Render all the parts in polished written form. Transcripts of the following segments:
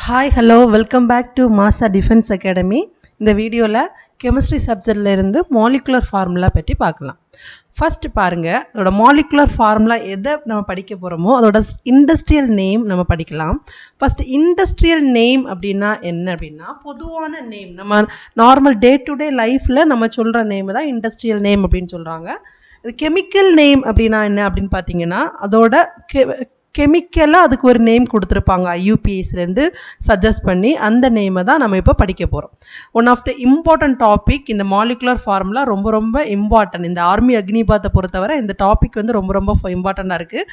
Hi, hello, welcome back to Masa Defense Academy. இந்த வீடியோல chemistry சப்ஜெக்ட்ல இருந்து மாலிகுலர் ஃபார்முலா பற்றி பார்க்கலாம். ஃபர்ஸ்ட் பாருங்க, அதோட மாலிகுலர் ஃபார்முலா எதை நம்ம படிக்க போறோமோ அதோட இண்டஸ்ட்ரியல் நேம் நம்ம படிக்கலாம். ஃபர்ஸ்ட் இண்டஸ்ட்ரியல் நேம் அப்படின்னா என்ன அப்படின்னா பொதுவான நேம், நம்ம நார்மல் டே டு டே லைஃப்ல நம்ம சொல்ற நேம் தான் இண்டஸ்ட்ரியல் நேம் அப்படின்னு சொல்றாங்க. கெமிக்கல் நேம் அப்படின்னா என்ன அப்படின்னு பார்த்தீங்கன்னா அதோட கெமிக்கலாக அதுக்கு ஒரு நேம் கொடுத்துருப்பாங்க ஐயூபிஎஸ்லேருந்து சஜஸ்ட் பண்ணி, அந்த நேமை தான் நம்ம இப்போ படிக்க போகிறோம். One of the important topic இந்த மாலிகுலர் ஃபார்முலா ரொம்ப ரொம்ப இம்பார்ட்டன்ட். இந்த ஆர்மி அக்னிபாத்தை பொறுத்தவரை இந்த டாபிக் வந்து ரொம்ப ரொம்ப இம்பார்ட்டண்ட்டாக இருக்குது.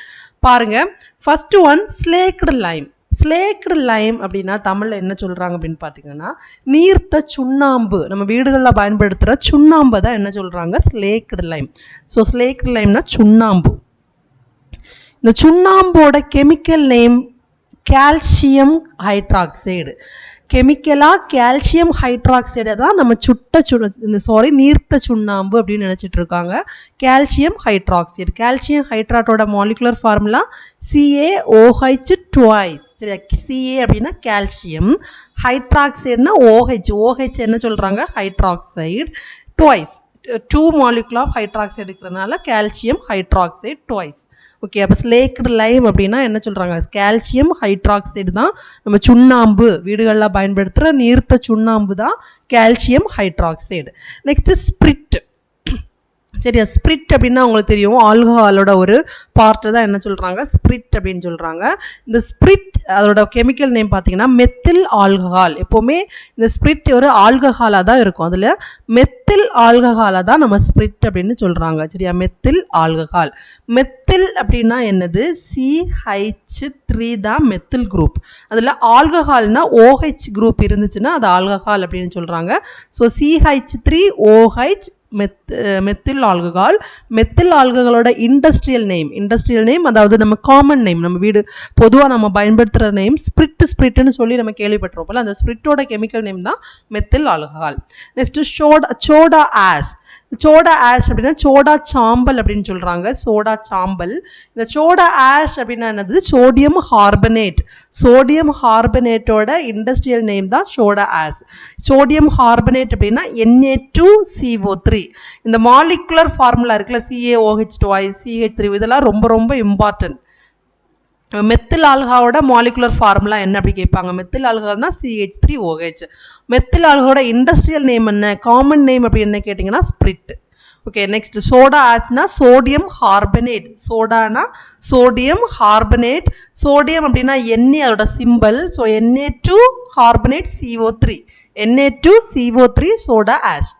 பாருங்கள், first one slaked Lime. Slaked lime அப்படின்னா தமிழில் என்ன சொல்கிறாங்க அப்படின்னு பார்த்தீங்கன்னா நீர்த்த சுண்ணாம்பு. நம்ம வீடுகளில் பயன்படுத்துகிற சுண்ணாம்பை தான் என்ன சொல்கிறாங்க, ஸ்லேக்டு லைம். ஸோ ஸ்லேக்டு லைம்னா சுண்ணாம்பு. இந்த சுண்ணாம்போட கெமிக்கல் நேம் கால்சியம் ஹைட்ராக்சைடு. கெமிக்கலாக கால்சியம் ஹைட்ராக்சைடை தான் நம்ம நீர்த்த சுண்ணாம்பு அப்படின்னு நினச்சிட்டு இருக்காங்க. Calcium hydroxide. கால்சியம் ஹைட்ராட்டோட மாலிகுலர் ஃபார்முலா CaOH ட்வைஸ். சரியா, Ca அப்படின்னா கால்சியம், ஹைட்ராக்சைடுனா OH என்ன சொல்கிறாங்க, hydroxide twice. 2 molecule of hydroxide இருக்கிறதுனால கால்சியம் ஹைட்ராக்சைடு ட்வைஸ். ஓகே, அப்போ ஸ்லேக்டு லைம் அப்படின்னா என்ன சொல்கிறாங்க, கால்சியம் ஹைட்ராக்சைடு தான் நம்ம சுண்ணாம்பு, வீடுகளில் பயன்படுத்துகிற நீர்த்த சுண்ணாம்பு தான் கால்சியம் ஹைட்ராக்சைடு. Next spirit. சரியா, ஸ்பிரிட் அப்படின்னா உங்களுக்கு தெரியும் ஆல்கஹாலோட ஒரு பார்ட்டு தான் என்ன சொல்கிறாங்க, ஸ்பிரிட் அப்படின்னு சொல்கிறாங்க. இந்த ஸ்பிரிட் அதோட கெமிக்கல் நேம் பார்த்தீங்கன்னா மெத்தில் ஆல்கஹால். எப்போவுமே இந்த ஸ்பிரிட் ஒரு ஆல்கஹாலாக தான் இருக்கும், அதில் மெத்தில் ஆல்கஹாலை தான் நம்ம ஸ்பிரிட் அப்படின்னு சொல்கிறாங்க. சரியா, மெத்தில் ஆல்கஹால். மெத்தில் அப்படின்னா என்னது, CH3 தான் மெத்தில் குரூப். அதில் ஆல்கஹால்னா OH குரூப் இருந்துச்சுன்னா அது ஆல்கஹால் அப்படின்னு சொல்கிறாங்க. So CH3OH methyl alcohol. Methyl ஆல்கஹாலோட இண்டஸ்ட்ரியல் நேம் அதாவது நம்ம காமன் நேம், நம்ம வீடு பொதுவாக நம்ம பயன்படுத்துகிற நேம் ஸ்பிரிட்னு சொல்லி நம்ம கேள்விப்பட்டிருப்போம். அந்த ஸ்பிரிட்டோட கெமிக்கல் நேம் தான் methyl alcohol. Next soda ash. Soda ash அப்படின்னா சோடா சாம்பல் அப்படின்னு சொல்கிறாங்க, சோடா சாம்பல். இந்த சோடா ஆஷ் அப்படின்னா என்னது, சோடியம் கார்பனேட். சோடியம் கார்பனேட்டோட இண்டஸ்ட்ரியல் நேம் தான் சோடா ஆஷ். சோடியம் கார்பனேட் அப்படின்னா Na2CO3. இந்த மாலிகுலர் ஃபார்முலா இருக்குல்ல, CaOH ட்வைஸ், CH3, இதெல்லாம் ரொம்ப ரொம்ப இம்பார்ட்டன்ட். மெத்தில் ஆல்கஹாலோட மாலிகுலர் ஃபார்முலா என்ன அப்படி கேட்பாங்க. மெத்தில் ஆல்கஹால்னா CH3OH. மெத்தில் ஆல்கஹாலோட இண்டஸ்ட்ரியல் நேம் என்ன, காமன் நேம் அப்படி என்ன கேட்டிங்கன்னா ஸ்பிரிட். ஓகே, நெக்ஸ்ட் சோடா ஆஷ்னா சோடியம் கார்பனேட். சோடானா சோடியம் கார்பனேட். சோடியம் அப்படின்னா Na, அதோட symbol. So Na2 carbonate CO3. Na2CO3 soda ash.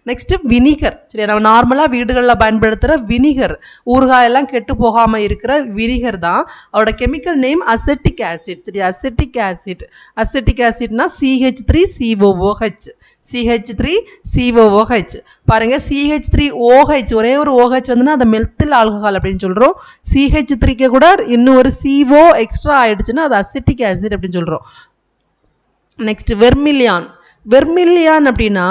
Next vinegar. சரி, நம்ம நார்மலாக வீடுகளில் பயன்படுத்துகிற வினிகர், ஊறுகாயெல்லாம் கெட்டு போகாமல் இருக்கிற வினிகர் தான். அதோட கெமிக்கல் நேம் அசெட்டிக் ஆசிட். சரி, அசெட்டிக் ஆசிட். அசெட்டிக் ஆசிட்னா CH3COOH. CH3COOH. பாருங்க, CH3OH ஒரே ஒரு OH வந்துன்னா அந்த மெத்தில் ஆல்கஹால் அப்படின்னு சொல்கிறோம். CH3க்கு கூட இன்னும் ஒரு CO எக்ஸ்ட்ரா ஆயிடுச்சுன்னா அது அசெட்டிக் ஆசிட் அப்படின்னு சொல்கிறோம். நெக்ஸ்ட் வெர்மிலியான். வெர்மிலியான் அப்படின்னா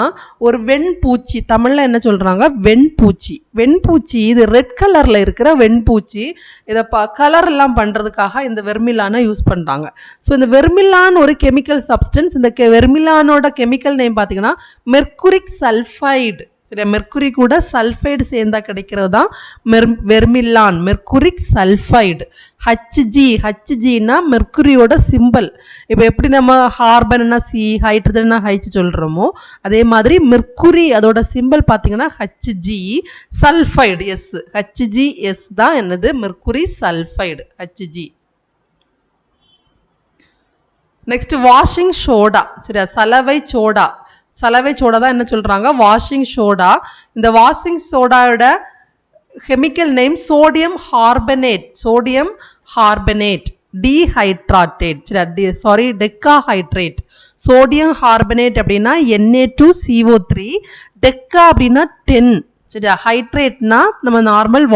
ஒரு வெண்பூச்சி. தமிழில் என்ன சொல்கிறாங்க, வெண்பூச்சி. வெண்பூச்சி இது ரெட் கலரில் இருக்கிற வெண்பூச்சி. இதை கலர் எல்லாம் பண்ணுறதுக்காக இந்த வெர்மிலானை யூஸ் பண்ணுறாங்க. ஸோ இந்த வெர்மிலான் ஒரு கெமிக்கல் சப்ஸ்டன்ஸ். இந்த வெர்மிலானோட கெமிக்கல் நேம் பார்த்தீங்கன்னா மெர்குரிக் சல்ஃபைடு. சரி, மெர்குரி கூட சல்ஃபைடு சேர்ந்தா கிடைக்கிறது தான் வெர்மிலான், மெர்குரிக் சல்ஃபைடு. ஹச்ஜினா மெர்குரியோட சிம்பல். இப்போ எப்படி நம்ம கார்பன்னா C, ஹைட்ரஜன்னா H சொல்கிறோமோ அதே மாதிரி மெர்குரி அதோட சிம்பல் பார்த்தீங்கன்னா Hg, சல்ஃபைடு S. HgS தான் என்னது, mercury sulphide, Hg. Next washing soda. சரியா, சலவை சோடா. சலவை சோடா தான் என்ன சொல்கிறாங்க, வாஷிங் சோடா. இந்த வாஷிங் சோடாவோட chemical name sodium carbonate. Sodium carbonate dehydrate. சரி, டெக்காஹைட்ரேட். சோடியம் கார்பனேட் அப்படின்னா Na2CO3. டெக்கா அப்படின்னா 10. சரியா, ஹைட்ரேட்னா நம்ம நார்மல்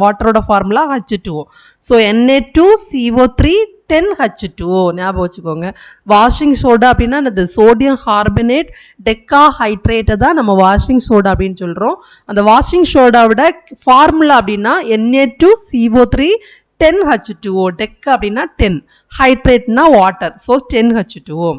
வாட்டரோட formula H2O. So Na2CO3 10H2O ஞாபகம் வச்சுக்கோங்க. வாஷிங் சோடா அப்படின்னா அது சோடியம் கார்பனேட் டெக்காஹைட்ரேட்டை தான் நம்ம வாஷிங் சோடா அப்படின்னு சொல்கிறோம். அந்த வாஷிங் சோடாவோட ஃபார்முலா அப்படின்னா Na2CO3 10H2O. டெக் அப்படின்னா 10, ஹைட்ரேட்னா வாட்டர், ஸோ 10H2O.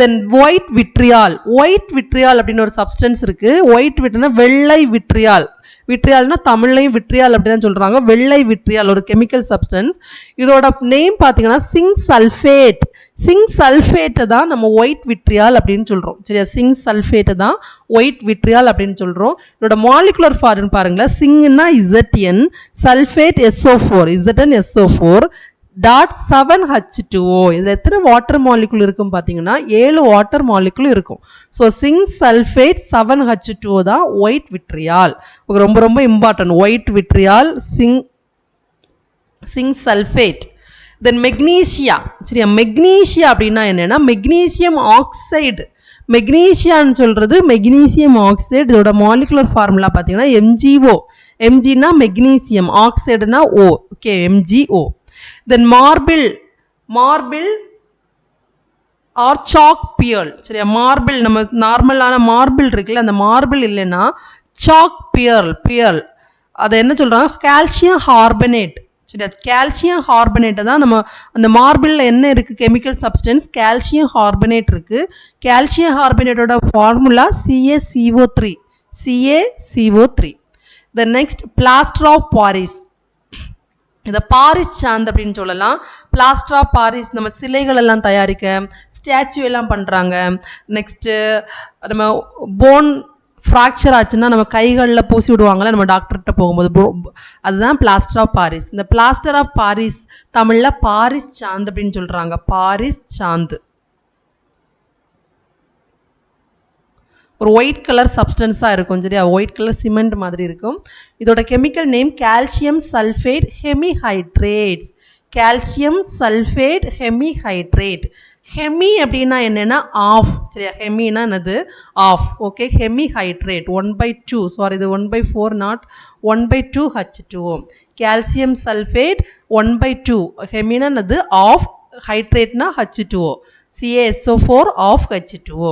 தென் ஒயிட் விட்ரியால். ஒயிட் விட்ரியால் அப்படின்னு ஒரு சப்ஸ்டன்ஸ் இருக்கு. ஒயிட் விட்ரினா வெள்ளை விட்ரியால். விட்ரியால்னா தமிழ்லையும் விட்ரியால் அப்படின்னு சொல்றாங்க. வெள்ளை விட்ரியால் ஒரு கெமிக்கல் சப்ஸ்டன்ஸ். இதோட நேம் பார்த்தீங்கன்னா சிங்க் சல்ஃபேட். சிங்க் சல்ஃபேட்டை தான் நம்ம ஒயிட் விட்ரியால் அப்படின்னு சொல்றோம். சரியா, சிங்க் சல்ஃபேட்டை தான் ஒயிட் விட்ரியால் அப்படின்னு சொல்றோம். இதோட மாலிகுலர் ஃபார்முலா பாருங்களேன். சிங்க்னா Zn, sulphate SO4, Zn SO4 dot 7H2O. இதுல எத்தனை வாட்டர் மாலிகுல் இருக்கும் பார்த்தீங்கன்னா 7 வாட்டர் மாலிகுல் இருக்கும். ஸோ சிங்க் சல்ஃபேட் 7H2O தான் ஒயிட் விட்ரியால். ரொம்ப ரொம்ப important. White vitriol, zinc sulphate. Then magnesia. சரியா, மெக்னீசியா அப்படின்னா என்னன்னா மெக்னீசியம் ஆக்சைடு. மெக்னீசியான்னு சொல்றது மெக்னீசியம் ஆக்சைடு. இதோட மாலிகுலர் ஃபார்முலா பார்த்தீங்கன்னா MgO. Mgனா மெக்னீசியம், ஆக்சைடுனா O. Okay, MgO. Then marble. Marble or chalk பியல். சரியா, மார்பிள் நம்ம நார்மலான மார்பிள் இருக்குல்ல, அந்த மார்பிள் இல்லைன்னா சாக் பியல். அதை என்ன சொல்றாங்க, கால்சியம் கார்பனேட். சரியா, கால்சியம் கார்பனேட்டை தான் நம்ம அந்த மார்பிள்ல என்ன இருக்கு, கெமிக்கல் சப்ஸ்டன்ஸ் கால்சியம் கார்பனேட் இருக்கு. கால்சியம் கார்பனேட்டோட formula CaCO3. CaCO3. The next plaster of Paris. இதை பாரிஸ் சாந்து அப்படின்னு சொல்லலாம். பிளாஸ்டர் ஆஃப் பாரிஸ் நம்ம சிலைகள் எல்லாம் தயாரிக்க, ஸ்டாச்சு எல்லாம் பண்றாங்க. நெக்ஸ்ட் நம்ம போன் ஃப்ராக்சர் ஆச்சுன்னா நம்ம கைகளில் பூசி விடுவாங்கல்ல நம்ம டாக்டர்கிட்ட போகும்போது, அதுதான் பிளாஸ்டர் ஆஃப் பாரிஸ். இந்த பிளாஸ்டர் ஆஃப் பாரிஸ் தமிழ்ல பாரிஸ் சாந்து அப்படின்னு சொல்றாங்க. பாரிஸ் சாந்து ஒரு ஒயிட் கலர் சப்ஸ்டன்ஸாக இருக்கும். சரியா, ஒயிட் கலர் சிமெண்ட் மாதிரி இருக்கும். இதோட chemical name calcium sulphate hemihydrates. Calcium sulphate hemihydrate. Hemi அப்படின்னா என்னன்னா ஆஃப். சரியா, ஹெமினா என்னது, ஆஃப். Okay, hemihydrate 1/2. சாரி, இது 1/4 நாட் 1/2 H2O. Calcium sulphate 1/2. ஹெமினா என்னது, of. ஹைட்ரேட்னா H2O. CaSO4 of H2O.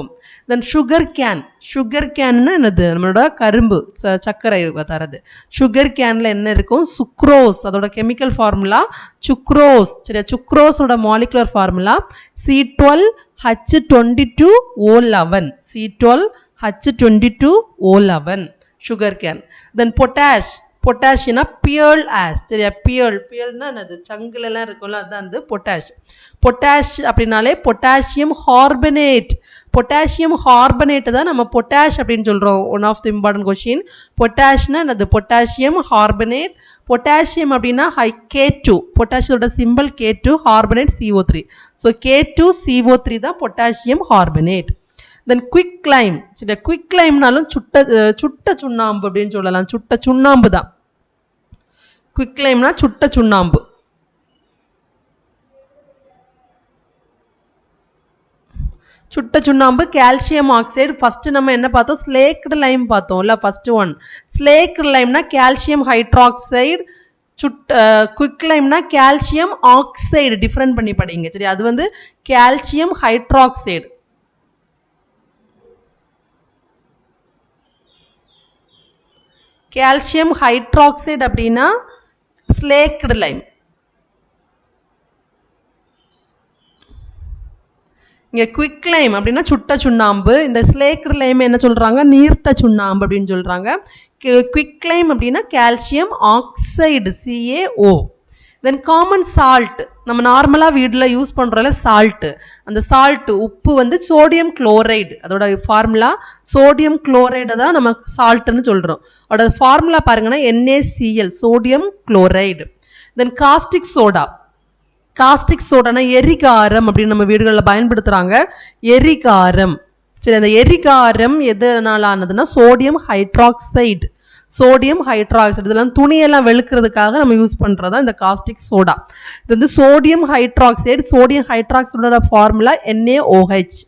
Then sugar can. Sugar can என்னது, நம்மளோட கரும்பு சர்க்கரை தரது. சுகர் கேன்ல என்ன இருக்கும், சுக்ரோஸ். அதோட கெமிக்கல் ஃபார்முலா சுக்ரோஸ். சரியா, சுக்ரோஸோட molecular formula C12H22O11. C12H22O11. Sugar cane. Then potash. பொட்டாஷியம்னா பியர்ல் ஆஷ். சரியா, பியர்ல்னா என்னது, சங்குல எல்லாம் இருக்கும்ல, அதுதான் வந்து பொட்டாஷ். பொட்டாஷ் அப்படின்னாலே பொட்டாசியம் கார்பனேட். பொட்டாசியம் கார்பனேட் தான் நம்ம பொட்டாஷ் அப்படின்னு சொல்றோம். One of the important question. பொட்டாஷ்னா என்னது, பொட்டாசியம் கார்பனேட். பொட்டாசியம் அப்படின்னா K2. பொட்டாசியோட simple K2, carbonate CO3. So K2CO3 தான் பொட்டாசியம் கார்பனேட். தென் குவிக் லைம். சரி, குவிக் லைம்னாலும் சுட்ட சுண்ணாம்பு அப்படின்னு சொல்லலாம். சுட்ட சுண்ணாம்பு தான் குவிக் லைம்னா, சுட்ட சுண்ணாம்பு. சுட்ட சுண்ணாம்பு கால்சியம் ஆக்சைடு. ஃபர்ஸ்ட் நம்ம என்ன பார்த்தோம், ஸ்லேக்டு லைம் பார்த்தோம்ல. ஃபர்ஸ்ட் ஒன் ஸ்லேக்டு லைம்னா கால்சியம் ஹைட்ராக்சைடு. குவிக் லைம்னா கால்சியம் ஆக்சைடு. டிஃபரெண்ட் பண்ணி படிங்க. சரி, அது வந்து கால்சியம் ஹைட்ராக்சைடு. கால்சியம் ஹைட்ராக்சைடு அப்படின்னா ஸ்லேக்டு லைம். இங்க குவிக் லைம் அப்படின்னா சுட்ட சுண்ணாம்பு. இந்த ஸ்லேக்டு லைம் என்ன சொல்றாங்க, நீர்த்த சுண்ணாம்பு அப்படின்னு சொல்றாங்க. குவிக் லைம் அப்படின்னா கால்சியம் ஆக்சைடு CaO. தென் காமன் சால்ட். நம்ம நார்மலா வீட்டில் யூஸ் பண்றோம்ல சால்ட், அந்த சால்ட் உப்பு வந்து சோடியம் குளோரைடு. அதோட ஃபார்முலா சோடியம் குளோரைடை தான் நம்ம சால்ட்னு சொல்றோம். அதோட ஃபார்முலா பாருங்கன்னா NaCl, சோடியம் குளோரைடு. தென் காஸ்டிக் சோடா. காஸ்டிக் சோடானா எரிகாரம் அப்படின்னு நம்ம வீடுகளில் பயன்படுத்துறாங்க. எரிகாரம். சரி, அந்த எரிகாரம் எதனால ஆனதுன்னா சோடியம் ஹைட்ராக்சைடு. சோடியம் ஹைட்ராக்சைடு இதெல்லாம் துணியெல்லாம் வெளுக்கிறதுக்காக நம்ம யூஸ் பண்றதா இந்த காஸ்டிக் சோடா. இது வந்து சோடியம் ஹைட்ராக்சைடு. சோடியம் ஹைட்ராக்சைடோட formula NaOH.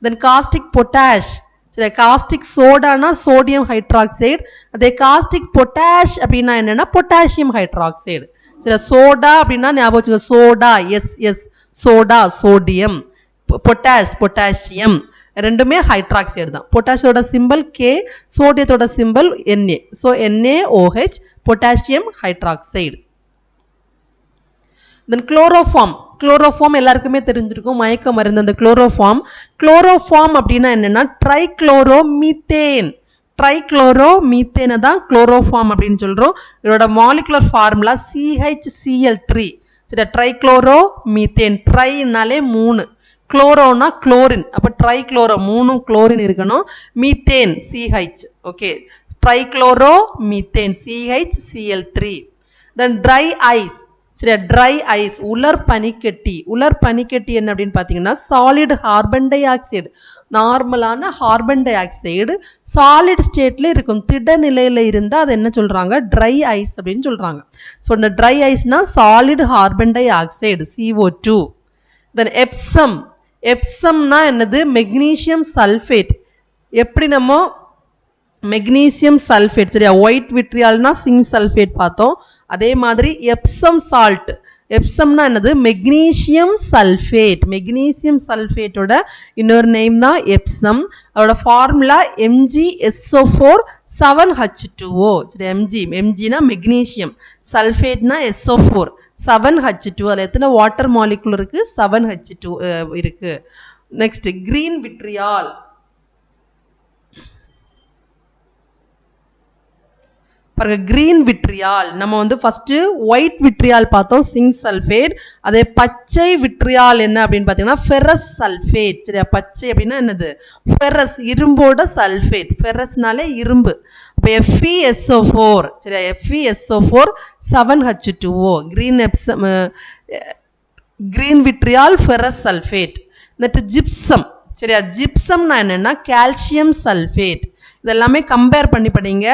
Then caustic potash. சரி, காஸ்டிக் சோடானா சோடியம் ஹைட்ராக்சைடு. அதே காஸ்டிக் பொட்டாஷ் அப்படின்னா என்னன்னா பொட்டாசியம் ஹைட்ராக்சைடு. சரி, சோடா அப்படின்னா ஞாபகம் வச்சுக்கோ, soda SS, soda sodium, potash potassium, ரெண்டுமே ஹைட்ராக்சைடு தான். பொட்டாசியோட சிம்பிள் K, சோடியத்தோட simple Na. So NaOH, potassium hydroxide. Then chloroform எல்லாருக்குமே தெரிஞ்சிருக்கும், மயக்க மருந்து. அந்த குளோரோஃபார்ம் அப்படின்னா என்னன்னா ட்ரைக்ளோரோமீத்தேனை தான் குளோரோஃபார்ம் அப்படின்னு சொல்றோம். இதோட மாலிகுலர் ஃபார்முலா CHCl3. சரி, ட்ரைக்ளோரோமீத்தேன். ட்ரைனாலே 3, குளோரோனா குளோரின், அப்ப ட்ரைக்ளோரோ 3 குளோரின் இருக்கணும். Methane CH. Okay, trichloromethane CHCl3. Then dry ice. சரி, ட்ரை ஐஸ் உலர் பனிக்கட்டி. என்ன அப்படின்னு பார்த்தீங்கன்னா சாலிட் கார்பன் டை ஆக்சைடு, நார்மலான கார்பன் டை ஆக்சைடு சாலிட் ஸ்டேட்ல இருக்கும், திட நிலையில இருந்தா அது என்ன சொல்றாங்க, ட்ரை ஐஸ் அப்படின்னு சொல்றாங்க. ஸோ இந்த ட்ரை ஐஸ்னா solid carbon dioxide CO2. Then எப்சம்னா என்னது, மெக்னீசியம் சல்ஃபேட். எப்படி நம்ம மெக்னீசியம் சல்ஃபேட், சரியா, ஒயிட் விட்ரியால்னா சிங்க் சல்ஃபேட் பார்த்தோம். அதே மாதிரி எப்சம் சால்ட். எப்சம்னா என்னது, மெக்னீசியம் சல்ஃபேட்டோட இன்னொரு நேம் தான் எப்சம். அதோட ஃபார்முலா MgSO4 7H2O. சரி, எம்ஜினா மெக்னீசியம், சல்ஃபேட்னா SO4 7H2. அதில் எத்தனை வாட்டர் மாலிகுல் இருக்கு, 7H2 இருக்கு. Next green vitriol. Green vitriol நம்ம வந்து ஃபர்ஸ்ட் ஒயிட் விட்ரியால் பார்த்தோம், சிங்க் சல்ஃபேட். அதே பச்சை விட்ரியால் என்ன அப்படின்னு பார்த்தீங்கன்னா ஃபெரஸ் சல்ஃபேட். சரியா, பச்சை அப்படின்னா என்னது, ஃபெரஸ், இரும்போட சல்ஃபேட். ஃபெரஸ்னாலே இரும்பு. அப்போ FeSO4. சரியா, FeSO4 7H2O. Green vitriol ferrous sulphate. Gypsum. சரியா, ஜிப்சம்னா என்னன்னா கால்சியம் சல்ஃபேட். இதெல்லாமே கம்பேர் பண்ணி படிங்க.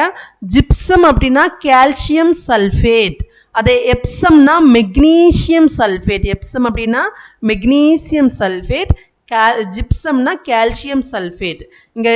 ஜிப்சம் அப்படின்னா கால்சியம் சல்ஃபேட், அதே எப்சம்னா மெக்னீசியம் சல்ஃபேட். எப்சம் அப்படின்னா மெக்னீசியம் சல்ஃபேட், ஜிப்சம்னா கால்சியம் சல்ஃபேட். இங்க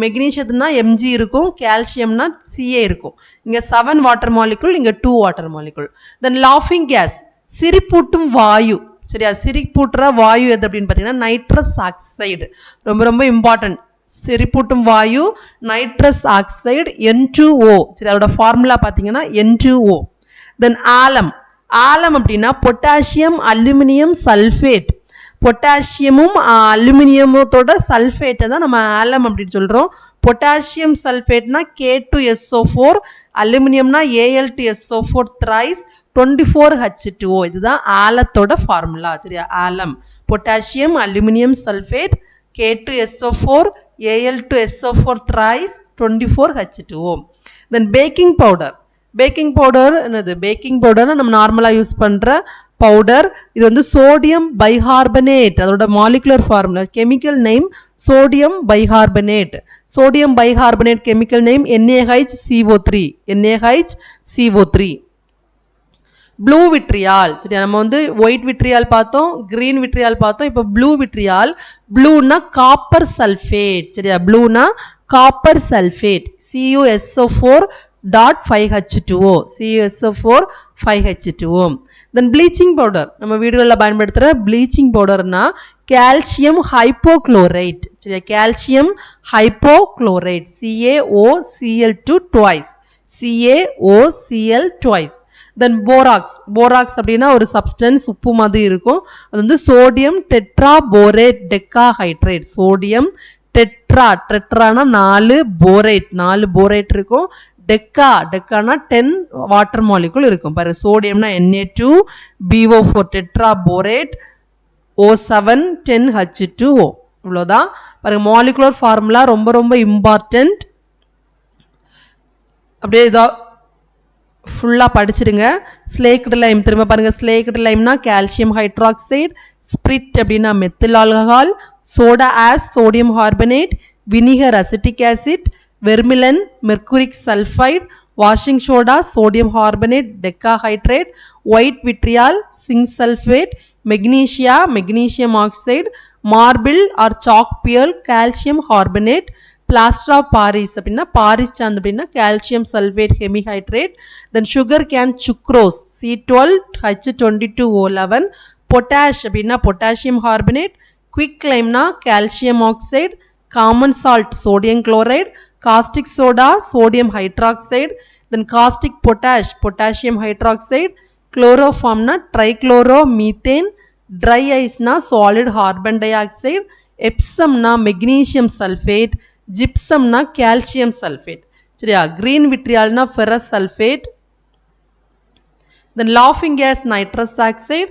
மெக்னீசியம்னா Mg இருக்கும், கால்சியம்னா Ca இருக்கும். இங்க 7 வாட்டர் மாலிகுல், இங்க 2 வாட்டர் மாலிகுல். தென் லாஃபிங் கேஸ், சிரிப்பூட்டும் வாயு. சரியா, சிரிப்பூட்டுற வாயு எது அப்படின்னு பார்த்தீங்கன்னா நைட்ரஸ் ஆக்சைடு. ரொம்ப ரொம்ப இம்பார்ட்டன்ட். சிரிப்பூட்டும் வாயு நைட்ரஸ் ஆக்சைடு N2O. சரி, அதோட ஃபார்முலா பார்த்தீங்கன்னா N2O. தென் ஆலம் அப்படின்னா பொட்டாசியம் அலுமினியம் சல்ஃபேட். பொட்டாசியமும் அலுமினியமத்தோட சல்ஃபேட்டை தான் நம்ம ஆலம் அப்படின்னு சொல்றோம். பொட்டாசியம் சல்ஃபேட்னா K2SO4, அலுமினியம்னா Al2SO4 thrice 24H2O. இதுதான் ஆலத்தோட ஃபார்முலா. சரியா, alum potassium aluminium sulphate K2SO4 Al2SO4 thrice 24H2O. Then baking powder. என்னது, பேக்கிங் பவுடர் நம்ம நார்மலா யூஸ் பண்ற பவுடர். இது வந்து சோடியம் பைகார்பனேட். அதோட molecular formula, chemical name sodium bicarbonate. Chemical name NaHCO3. Blue vitriol. சரி, நம்ம வந்து ஒயிட் விட்ரியால் பார்த்தோம், கிரீன் விட்ரியால் பார்த்தோம். இப்போ ப்ளூ விட்ரியால். ப்ளூனா காப்பர் சல்ஃபேட். சரியா, ப்ளூனா copper sulphate CuSO4.5H2O. Then bleaching powder. நம்ம வீடுகளில் பயன்படுத்துகிற ப்ளீச்சிங் பவுடர்னா கால்சியம் ஹைப்போக்ளோரைட். சரியா, calcium hypochlorite CaOCl2 twice. Then borax அப்படின்னா ஒரு சப்ஸ்டன்ஸ், உப்பு மாதிரி இருக்கும். அது வந்து சோடியம் டெட்ராபோரேட் டெக்காஹைட்ரேட். சோடியம் டெட்ரானா 4 போரேட் இருக்கும். டெக்கானா 10 வாட்டர் மாலிகுல் இருக்கும். பாருங்க, சோடியம்னா Na2BO4 டெட்ராபோரேட் O7 10H2O. இவ்வளோதான். பாருங்க, மாலிகுலர் ஃபார்முலா ரொம்ப ரொம்ப இம்பார்ட்டன்ட். அப்படியே இதோ ஃபுல்லா படிச்சிடுங்க. ஸ்லேக்டு லைம் திரும்ப பாருங்க. ஸ்லேக்டு லைம்னா கால்சியம் ஹைட்ராக்சைடு, ஸ்பிரிட் அப்படின்னா methyl alcohol, soda as sodium carbonate, vinegar acetic acid, vermilion mercuric sulphide, washing soda sodium carbonate decahydrate, white vitriol zinc sulphate, magnesium oxide, marble or chalk பியல் calcium carbonate, plaster of Paris அப்படின்னா Paris சாந்து அப்படின்னா calcium sulphate hemihydrate. Then sugar cane sucrose C12H22O11. Potash அப்படின்னா potassium carbonate, quick லைம்னா calcium oxide, common salt sodium chloride, caustic soda sodium hydroxide, தென் caustic potash potassium hydroxide, chloroformனா trichloromethane, dry iceனா solid carbon dioxide, epsomனா magnesium sulfate, gypsumனா calcium sulfate. சரியா? green vitriolனா ferrous sulfate, then laughing gas nitrous oxide,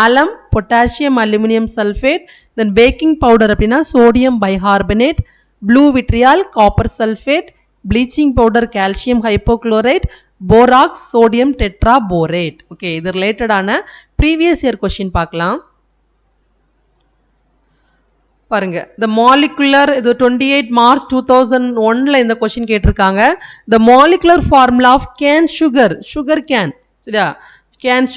alum potassium aluminum sulfate, then baking powder அப்படினா sodium bicarbonate, blue vitriol copper sulfate, bleaching powder calcium hypochlorite, borax sodium tetraborate. okay இது related ஆன previous year question பார்க்கலாம். பாருங்க the molecular இது 28 March 2001ல இந்த question கேட்டிருக்காங்க. the molecular formula of cane sugar cane. சரியா? cane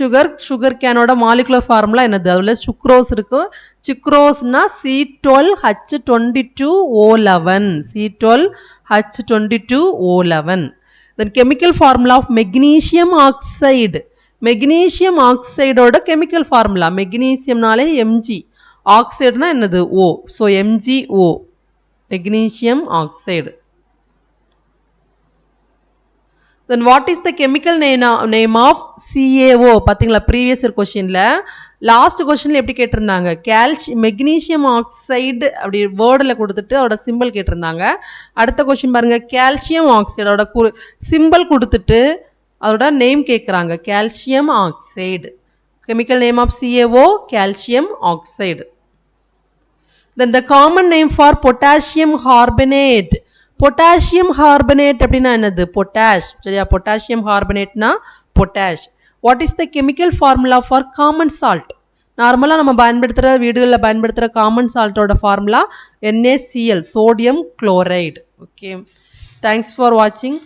sugar cane ஓட molecular formula என்னது? அதுல sucrose இருக்கு. sucroseனா C12H22O11, C12H22O11. then chemical formula of magnesium oxide ஓட chemical formula magnesium நாலே Mg, oxide na என்னது? O, so MgO, magnesium oxide. then what is the chemical name of CaO? பாத்தீங்களா previous year questionல last questionல எப்படி கேட்டிருந்தாங்க? magnesium oxide அப்படி வேர்ட்ல கொடுத்துட்டு அதோட symbol கேட்டிருந்தாங்க. அடுத்த question பாருங்க calcium oxide ஓட சிம்பல் கொடுத்துட்டு அதோட நேம் கேக்குறாங்க. calcium oxide, chemical name of CaO calcium oxide. then the common name for potassium carbonate அப்படினா என்னது? potash. சரியா? potassium carbonate na potash. what is the chemical formula for common salt? நார்மலா நம்ம பயன்படுத்துற வீடுகள்ல பயன்படுத்துற common salt ஓட formula NaCl, sodium chloride. okay, thanks for watching.